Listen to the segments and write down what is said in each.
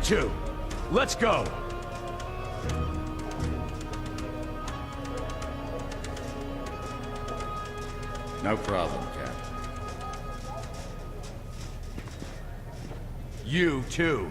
2. Let's go. No problem, Cap. You too.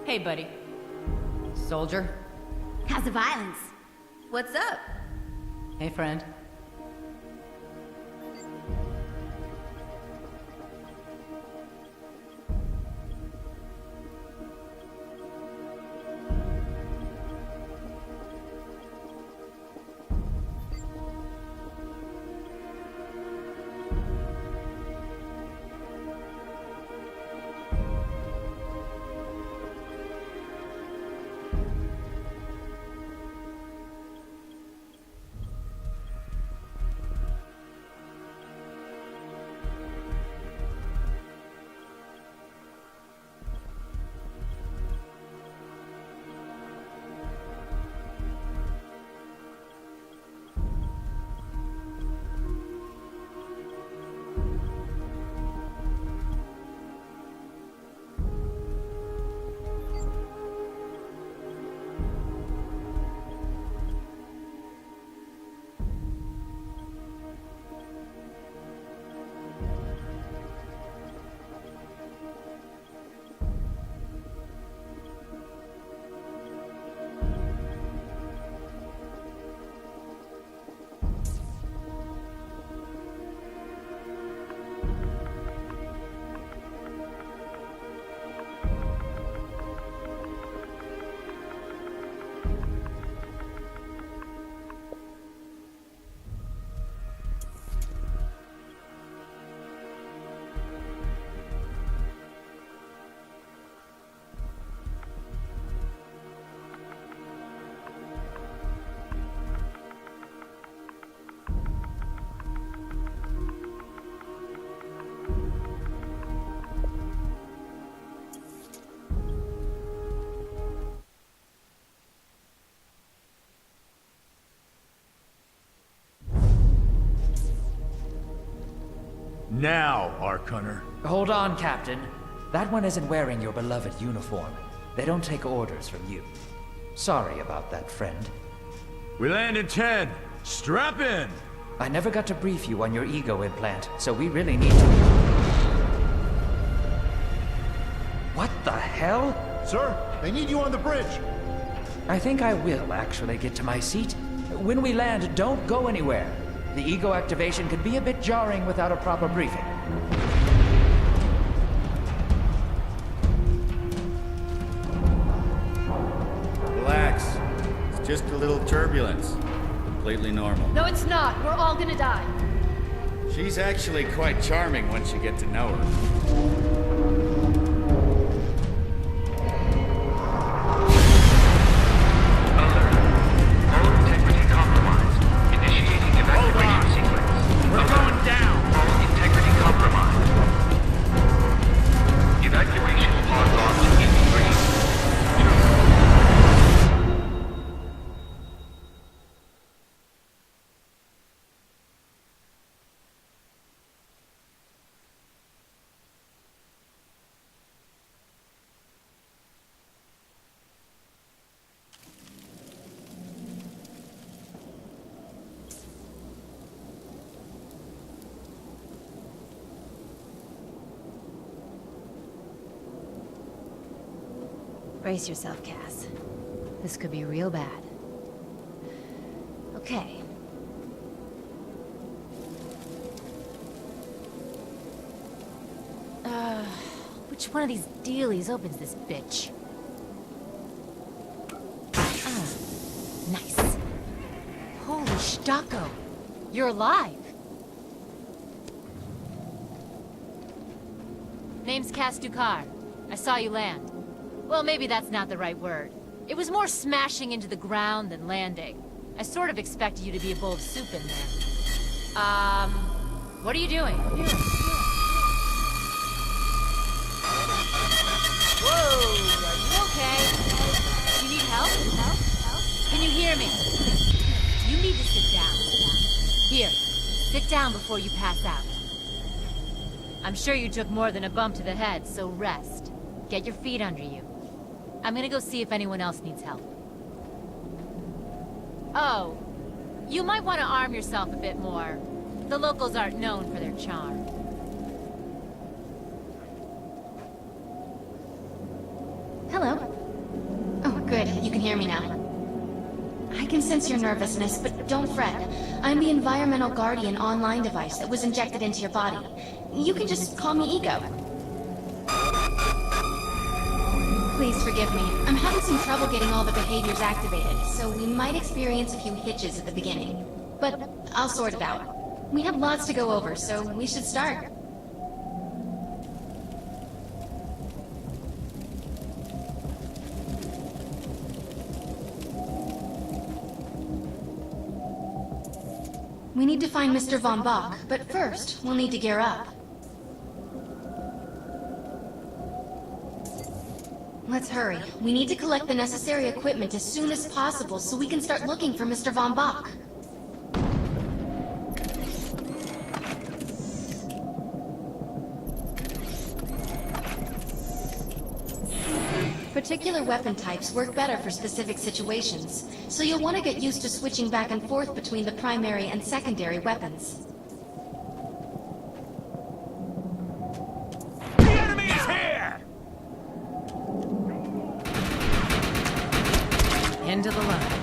Hey, buddy. Soldier? How's the violence? What's up? Hey, friend. Now, Arcunner. Hold on, Captain. That one isn't wearing your beloved uniform. They don't take orders from you. Sorry about that, friend. We land in 10. Strap in! I never got to brief you on your ego implant, so we really need to... What the hell? Sir, they need you on the bridge. I think I will actually get to my seat. When we land, don't go anywhere. The ego activation could be a bit jarring without a proper briefing. Relax. It's just a little turbulence. Completely normal. No, it's not. We're all gonna die. She's actually quite charming once you get to know her. Evacuation pod Brace yourself, Cass. This could be real bad. Okay. Which one of these dealies opens this bitch? Nice. Holy Stocko. You're alive. Name's Cass Dukar. I saw you land. Well, maybe that's not the right word. It was more smashing into the ground than landing. I sort of expected you to be a bowl of soup in there. What are you doing? Whoa, are you okay? Do you need help? Can you hear me? You need to sit down. Here, sit down before you pass out. I'm sure you took more than a bump to the head, so rest. Get your feet under you. I'm gonna go see if anyone else needs help. Oh, you might want to arm yourself a bit more. The locals aren't known for their charm. Hello. Oh, good. You can hear me now. I can sense your nervousness, but don't fret. I'm the Environmental Guardian online device that was injected into your body. You can just call me Ego. Please forgive me. I'm having some trouble getting all the behaviors activated, so we might experience a few hitches at the beginning. But I'll sort it out. We have lots to go over, so we should start. We need to find Mr. Von Bach, but first, we'll need to gear up. Let's hurry. We need to collect the necessary equipment as soon as possible so we can start looking for Mr. Von Bach. Particular weapon types work better for specific situations, so you'll want to get used to switching back and forth between the primary and secondary weapons. The enemy is here! Into the line.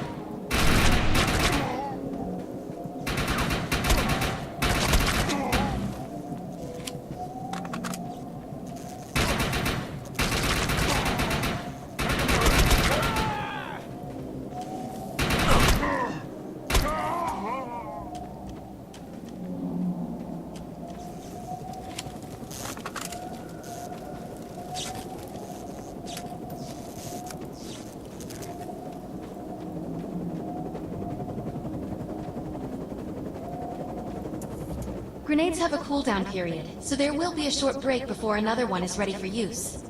Grenades have a cooldown period, so there will be a short break before another one is ready for use.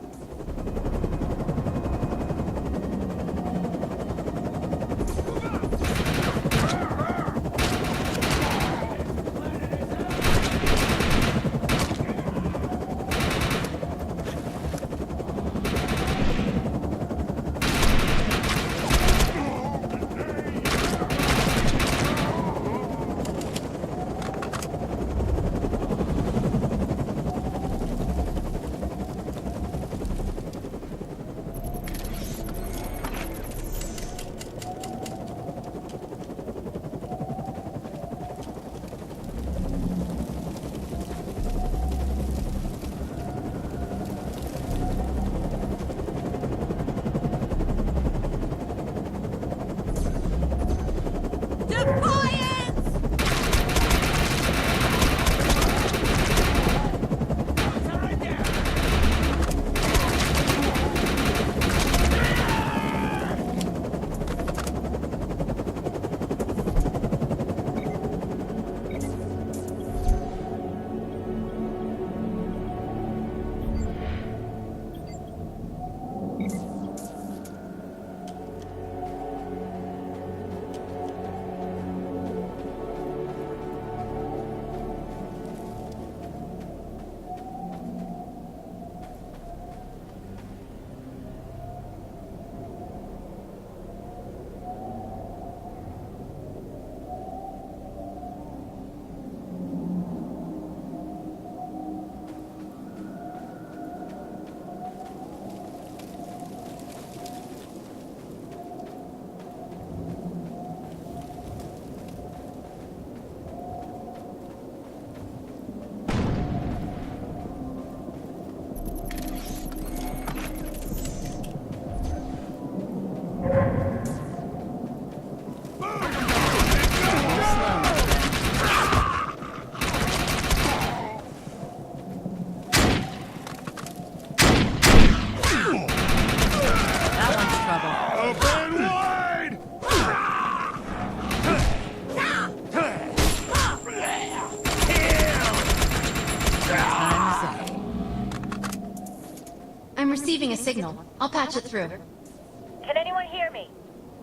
I'm receiving a signal. I'll patch it through. Can anyone hear me?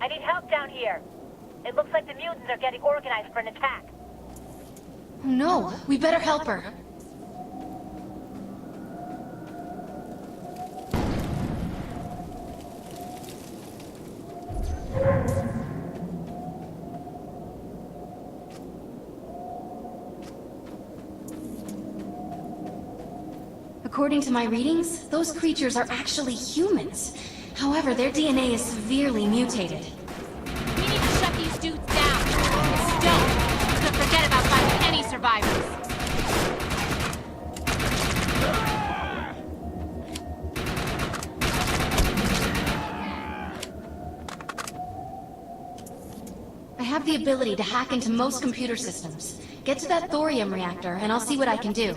I need help down here. It looks like the mutants are getting organized for an attack. Oh no, we better help her. According to my readings, those creatures are actually humans. However, their DNA is severely mutated. We need to shut these dudes down. Don't. So forget about finding any survivors. I have the ability to hack into most computer systems. Get to that thorium reactor, and I'll see what I can do.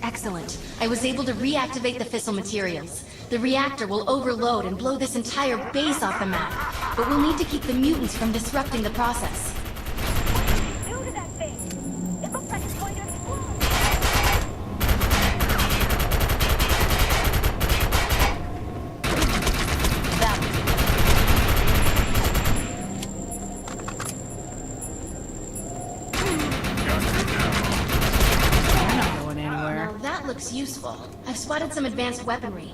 Excellent. I was able to reactivate the fissile materials. The reactor will overload and blow this entire base off the map, but we'll need to keep the mutants from disrupting the process. Do to that thing. It looks like it's going to explode. You're not going anywhere. Now that looks useful. I've spotted some advanced weaponry.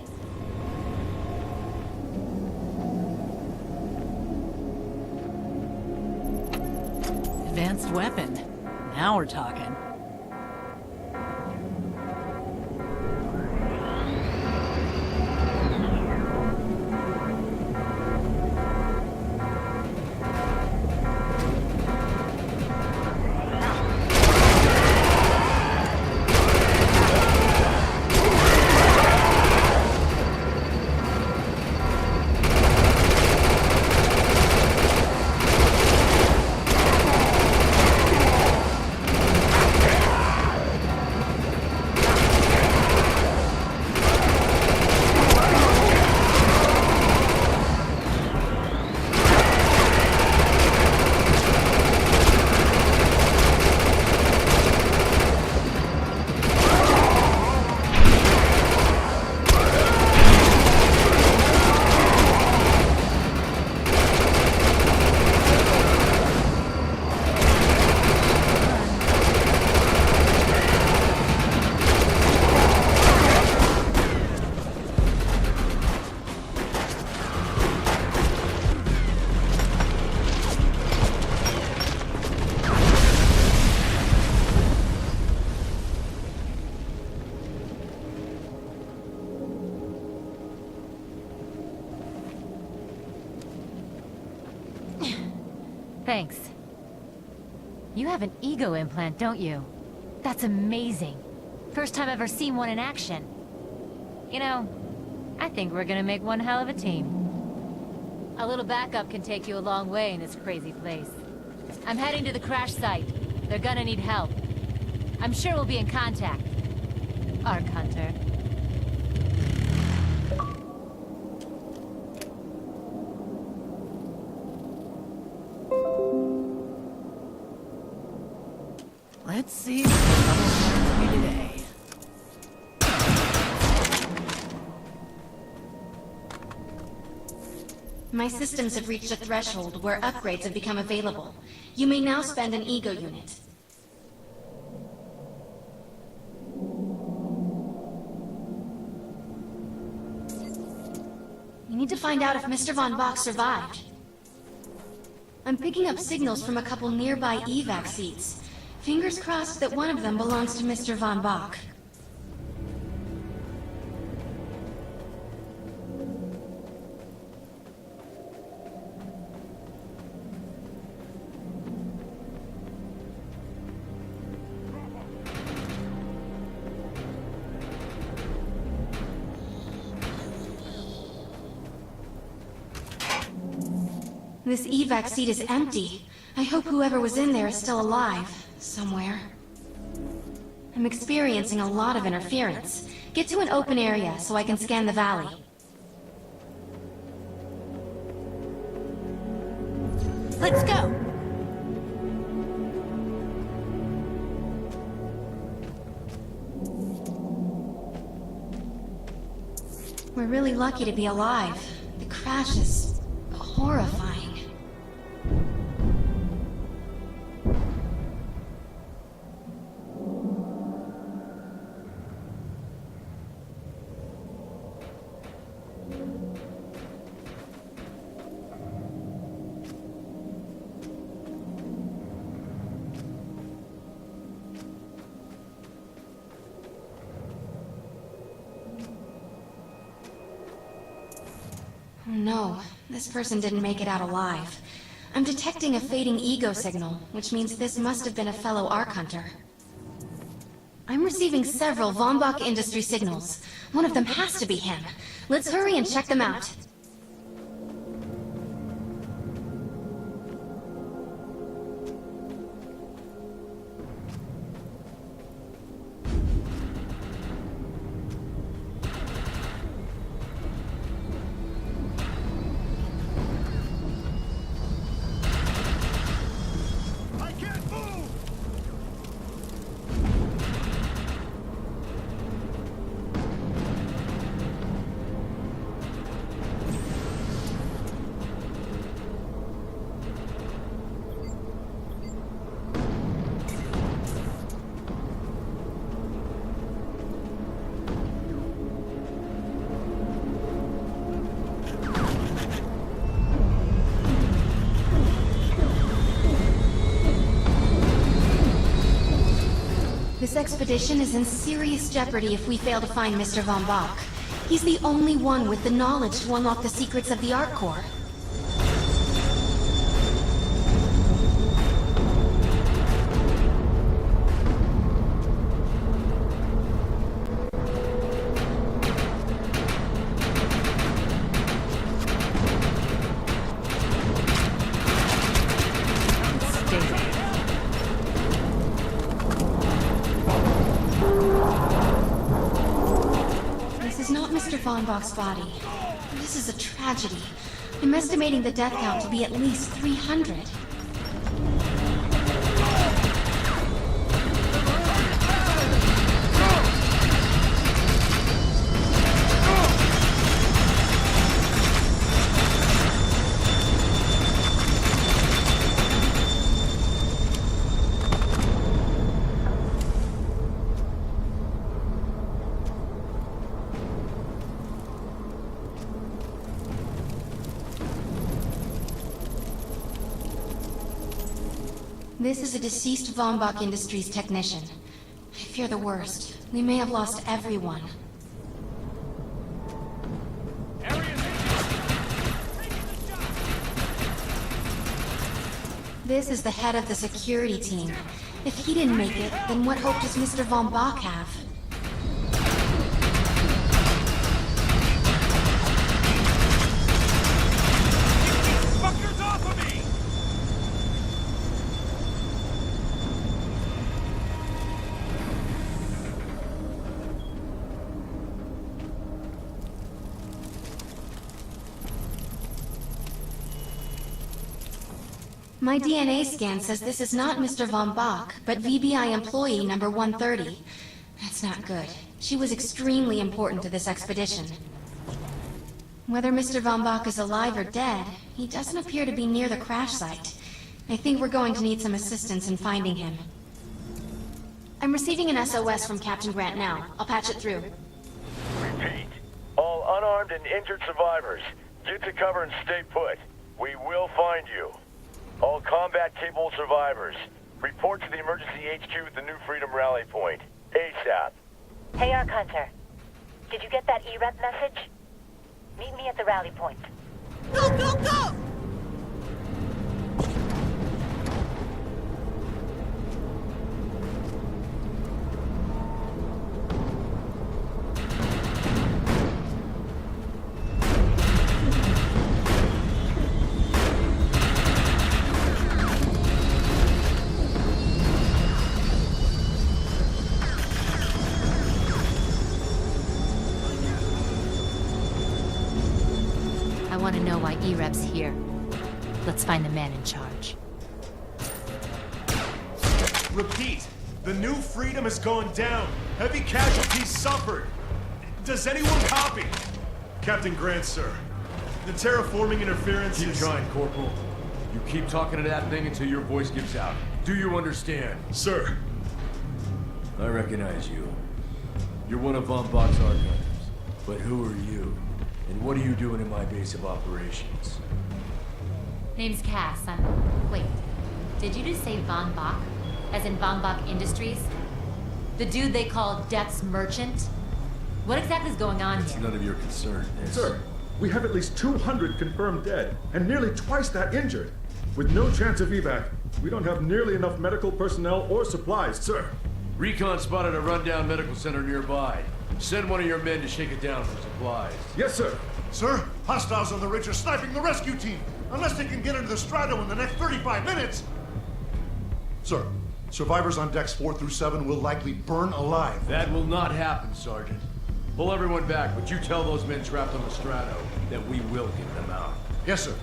Advanced weapon. Now we're talking. Thanks. You have an ego implant, don't you? That's amazing. First time I've ever seen one in action. You know, I think we're gonna make one hell of a team. A little backup can take you a long way in this crazy place. I'm heading to the crash site. They're gonna need help. I'm sure we'll be in contact. Arc Hunter. Let's see what trouble brings me today. My systems have reached a threshold where upgrades have become available. You may now spend an ego unit. We need to find out if Mr. Von Bach survived. I'm picking up signals from a couple nearby evac seats. Fingers crossed that one of them belongs to Mr. Von Bach. This evac seat is empty. I hope whoever was in there is still alive. Somewhere. I'm experiencing a lot of interference. Get to an open area so I can scan the valley. Let's go! We're really lucky to be alive. The crash is horrifying. No, this person didn't make it out alive. I'm detecting a fading ego signal, which means this must have been a fellow Ark Hunter. I'm receiving several Von Bach Industry signals. One of them has to be him. Let's hurry and check them out. This expedition is in serious jeopardy if we fail to find Mr. Von Bach. He's the only one with the knowledge to unlock the secrets of the Ark Core. Von Bach's body. This is a tragedy. I'm estimating the death count to be at least 300. This is a deceased Von Bach Industries technician. I fear the worst. We may have lost everyone. This is the head of the security team. If he didn't make it, then what hope does Mr. Von Bach have? My DNA scan says this is not Mr. Von Bach, but VBI employee number 130. That's not good. She was extremely important to this expedition. Whether Mr. Von Bach is alive or dead, he doesn't appear to be near the crash site. I think we're going to need some assistance in finding him. I'm receiving an SOS from Captain Grant now. I'll patch it through. Repeat. All unarmed and injured survivors, get to cover and stay put. We will find you. All combat-capable survivors, report to the emergency HQ at the New Freedom Rally Point. ASAP. Hey, Ark Hunter. Did you get that E-Rep message? Meet me at the rally point. Go, go, go! I want to know why E-Rep's here. Let's find the man in charge. Repeat. The New Freedom is going down. Heavy casualties suffered. Does anyone copy? Captain Grant, sir. The terraforming interference Keep is... trying, Corporal. You keep talking to that thing until your voice gives out. Do you understand? Sir. I recognize you. You're one of Von Bach's archives. But who are you? And what are you doing in my base of operations? Name's Cass. Wait. Did you just say Von Bach? As in Von Bach Industries? The dude they call Death's Merchant? What exactly is going on It's here? none of your concern, Miss. Sir, we have at least 200 confirmed dead, and nearly twice that injured. With no chance of evac, we don't have nearly enough medical personnel or supplies, sir. Recon spotted a rundown medical center nearby. Send one of your men to shake it down for supplies. Yes, sir. Sir, hostiles on the ridge are sniping the rescue team. Unless they can get into the Strato in the next 35 minutes. Sir, survivors on decks 4 through 7 will likely burn alive. That will not happen, Sergeant. Pull everyone back, but you tell those men trapped on the Strato that we will get them out. Yes, sir.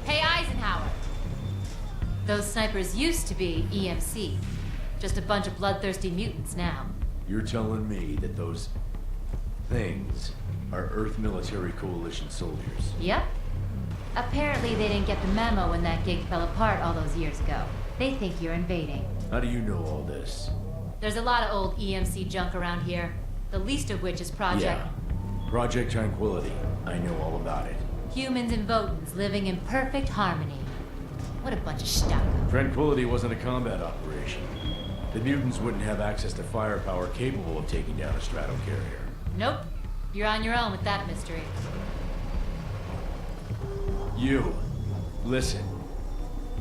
Hey, Eisenhower. Those snipers used to be EMC. Just a bunch of bloodthirsty mutants now. You're telling me that those things are Earth Military Coalition soldiers? Yep. Apparently they didn't get the memo when that gig fell apart all those years ago. They think you're invading. How do you know all this? There's a lot of old EMC junk around here. The least of which is Project... Yeah. Project Tranquility. I know all about it. Humans and Votans living in perfect harmony. What a bunch of stuff. Tranquility wasn't a combat operation. The mutants wouldn't have access to firepower capable of taking down a strato carrier. Nope. You're on your own with that mystery. You, listen.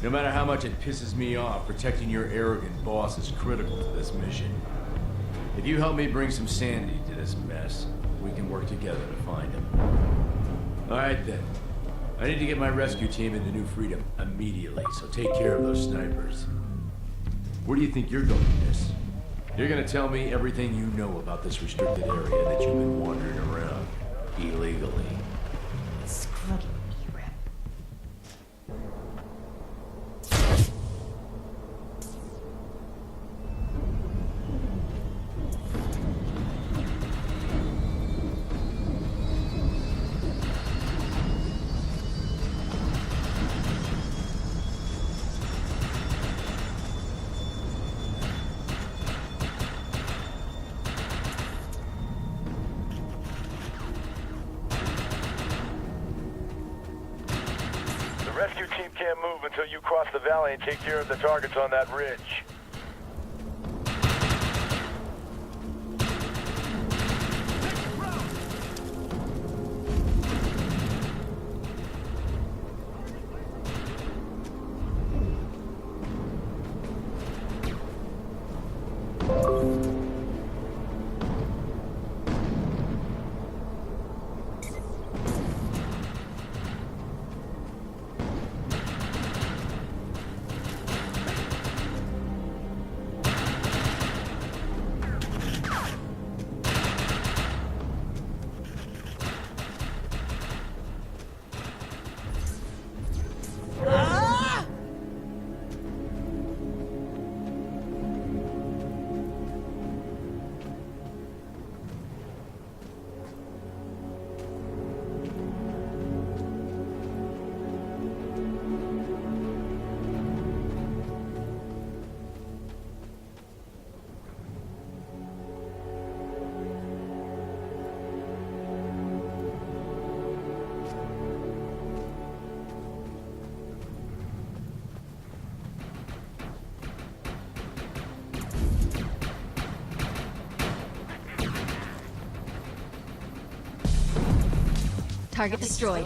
No matter how much it pisses me off, protecting your arrogant boss is critical to this mission. If you help me bring some sanity to this mess, we can work together to find him. All right then. I need to get my rescue team into New Freedom immediately, so take care of those snipers. Where do you think you're going, Miss? You're gonna tell me everything you know about this restricted area that you've been wandering around illegally. Screw you, E-Rep. The rescue team can't move until you cross the valley and take care of the targets on that ridge. Target destroyed.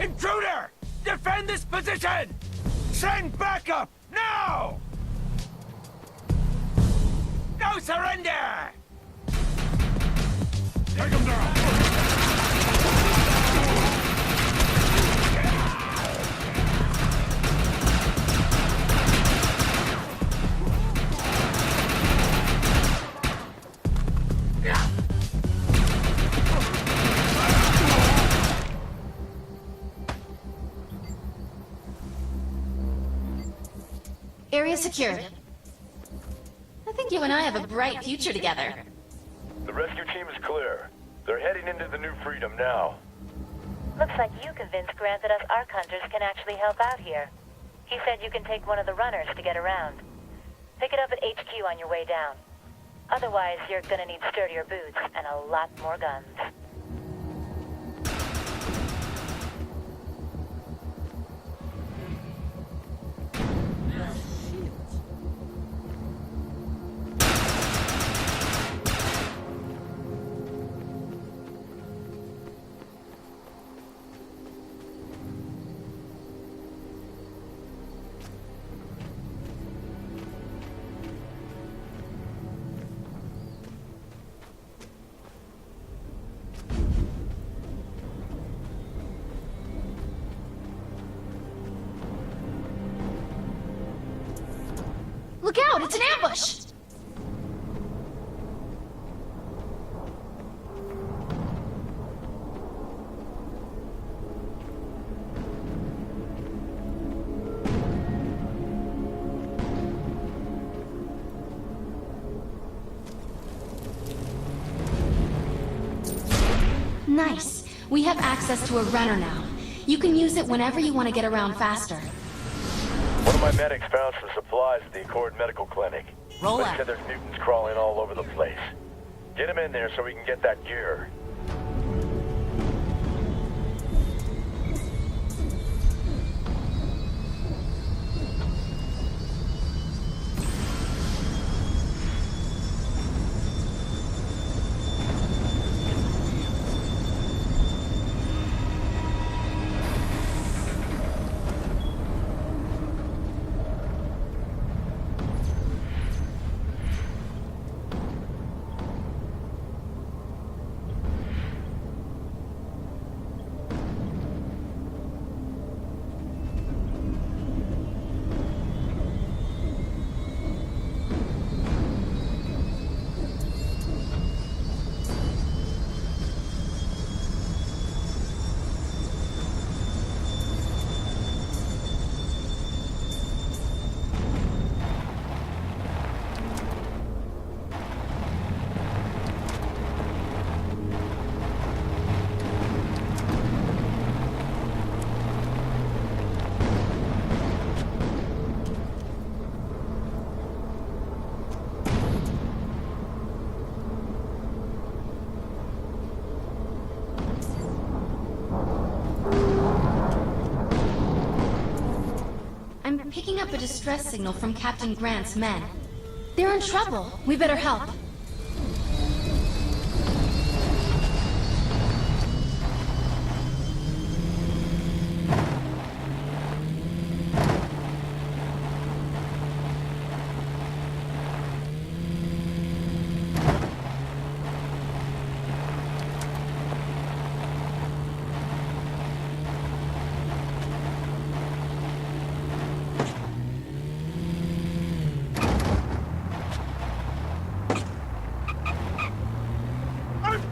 Intruder! Defend this position! Send backup! Now! No surrender! Take him down! Area secured. I think you and I have a bright future together. The rescue team is clear. They're heading into the New Freedom now. Looks like you convinced Grant that us Ark Hunters can actually help out here. He said you can take one of the runners to get around. Pick it up at HQ on your way down. Otherwise, you're gonna need sturdier boots and a lot more guns. Look out! It's an ambush! Nice. We have access to a runner now. You can use it whenever you want to get around faster. One of my medics found some supplies at the Accord Medical Clinic. Roll They out. said there's mutants crawling all over the place. Get him in there so we can get that gear. I'm picking up a distress signal from Captain Grant's men. They're in trouble. We better help.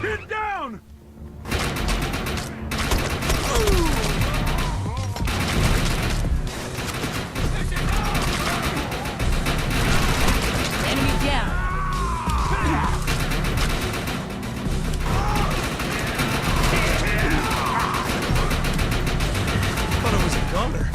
Get down! Enemy down. Thought it was a goner.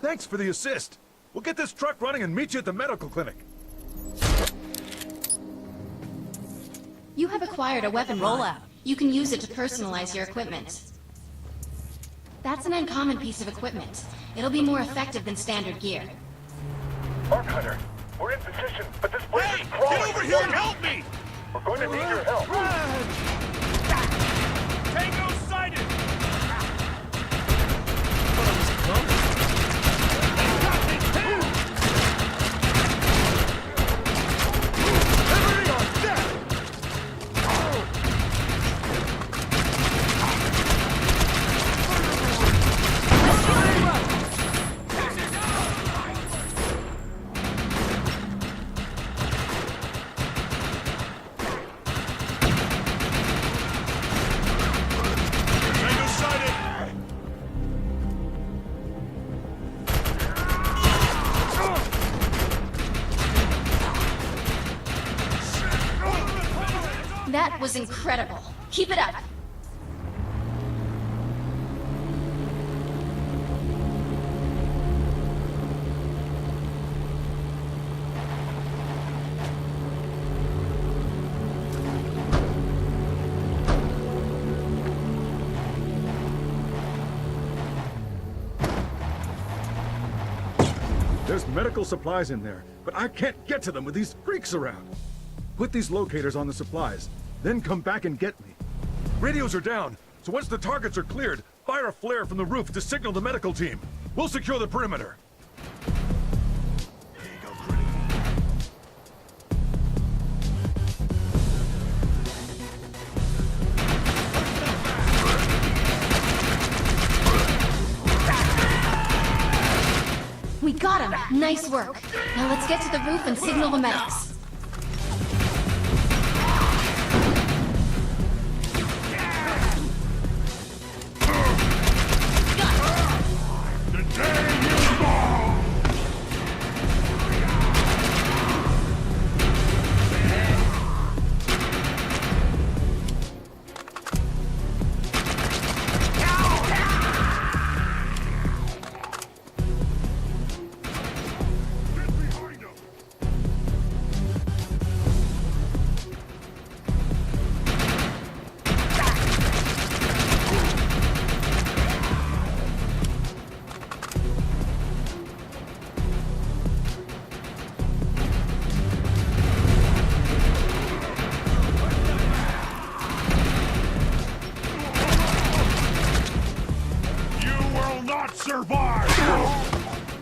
Thanks for the assist. We'll get this truck running and meet you at the medical clinic. You have acquired a weapon Roll mod. out. You can use it to personalize your equipment. That's an uncommon piece of equipment. It'll be more effective than standard gear. Ark Hunter, we're in position, but this place is crawling. Get over here and help me! We're going to need your help. Tango sighted! Thought it was a goner. That was incredible. Keep it up. There's medical supplies in there, but I can't get to them with these freaks around. Put these locators on the supplies, then come back and get me. Radios are down, so once the targets are cleared, fire a flare from the roof to signal the medical team. We'll secure the perimeter. We got him. Nice work. Now let's get to the roof and signal the medics.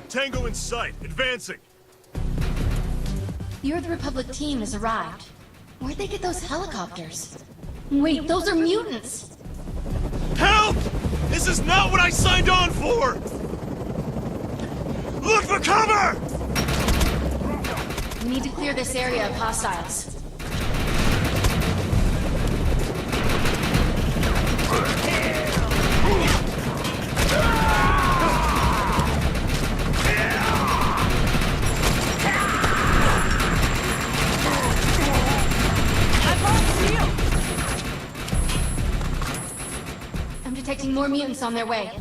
Tango in sight, advancing. The Earth Republic team has arrived. Where'd they get those helicopters? Wait, those are mutants! Help! This is not what I signed on for! Look for cover! We need to clear this area of hostiles. I'm detecting more mutants on their way.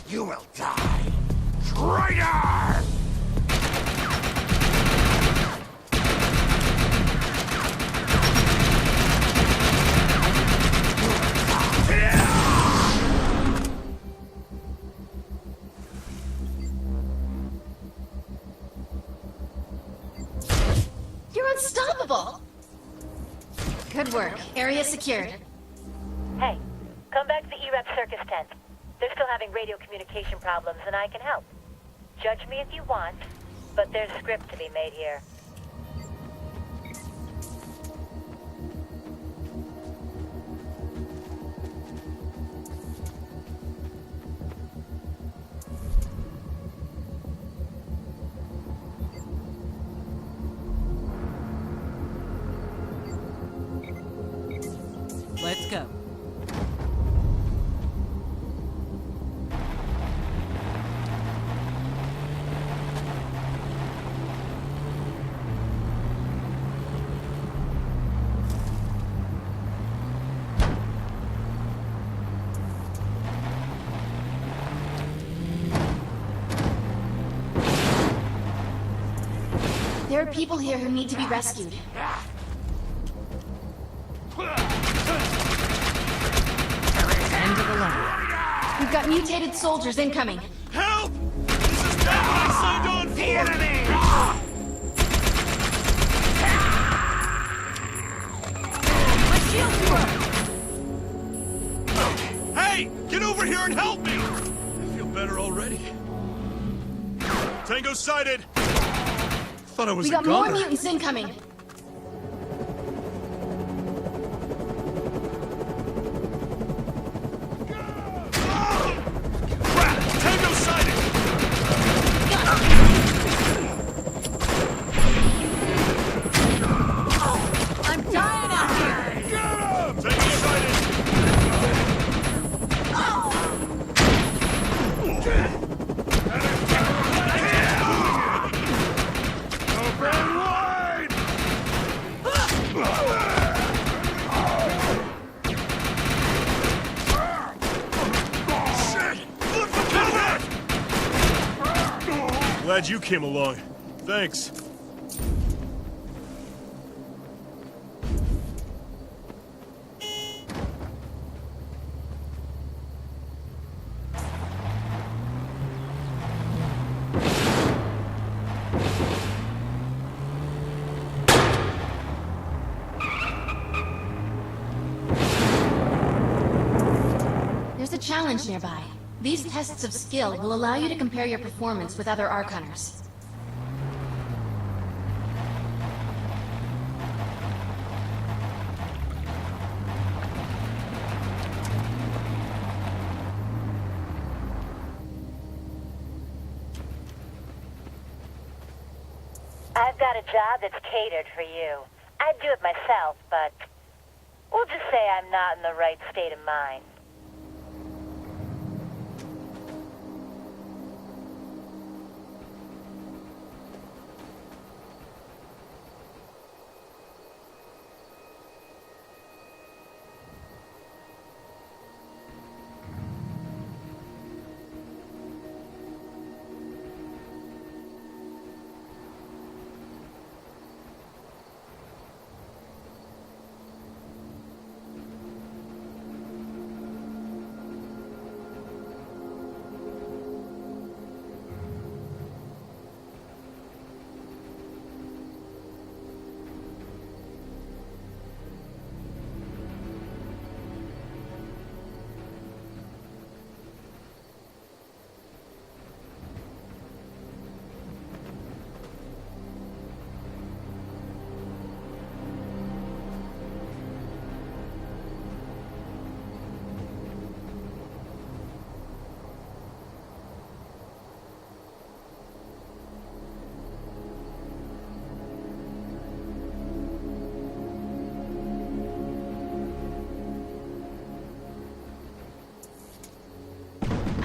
You will die! Traitor! You're unstoppable! Good work. Area secured. Hey, come back to the E-Rep circus tent. They're still having radio communication problems, and I can help. Judge me if you want, but there's script to be made here. Let's go. There are people here who need to be rescued. End of the line. We've got mutated soldiers incoming. Help! This is not what I signed on for! The enemy! My shield's broke! Hey! Get over here and help me! I feel better already. Tango sighted! Thought I was We a got more goner. mutants incoming. Crap! Tango sighted! I'm dying out here! Tango sighted! Open wide! Shit! Look for cover! Glad you came along. Thanks. There's a challenge nearby. These tests of skill will allow you to compare your performance with other Arc Hunters. I've got a job that's catered for you. I'd do it myself, but we'll just say I'm not in the right state of mind.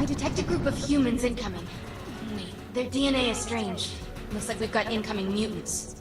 I detect a group of humans incoming. Wait, their DNA is strange. Looks like we've got incoming mutants.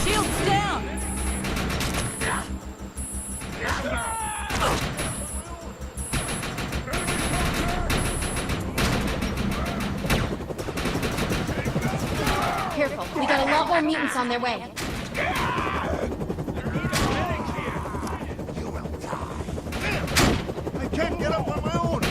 Shields down! Careful, we got a lot more mutants on their way. I can't get up on my own!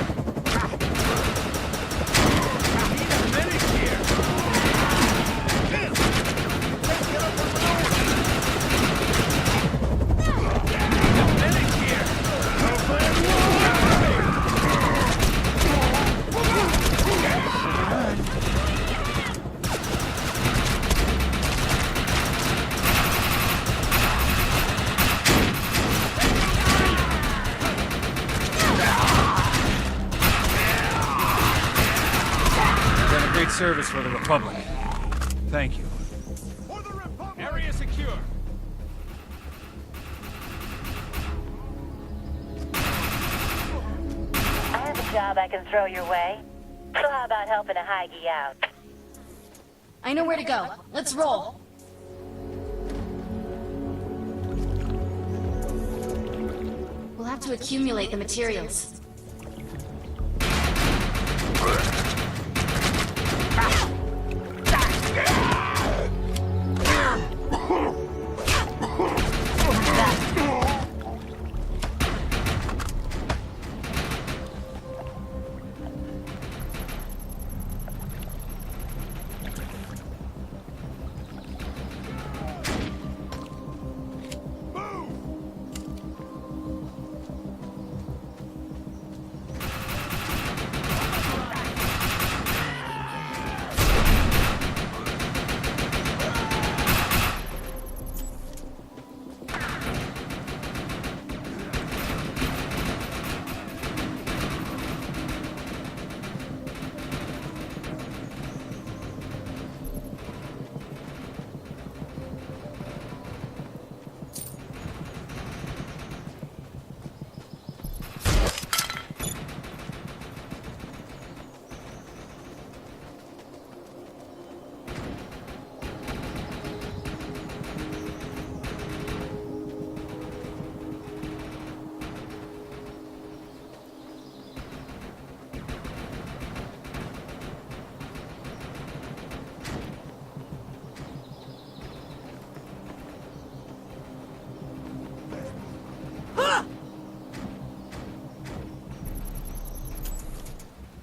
Great service for the Republic. Thank you. Area secure. I have a job I can throw your way. So how about helping a Heige out? I know where to go. Let's roll. We'll have to accumulate the materials.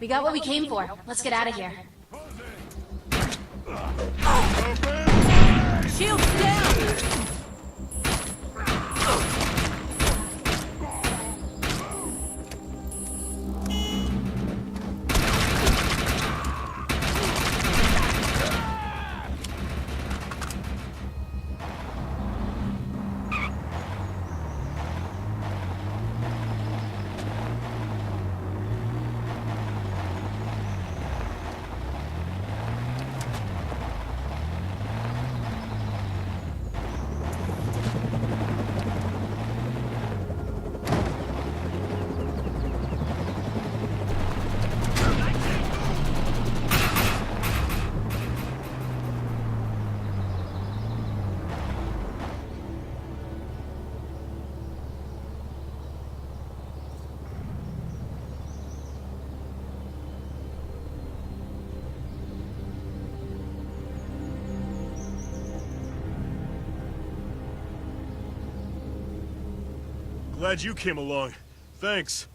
We got what we came for. Let's get out of here. Shields down! Glad you came along. Thanks.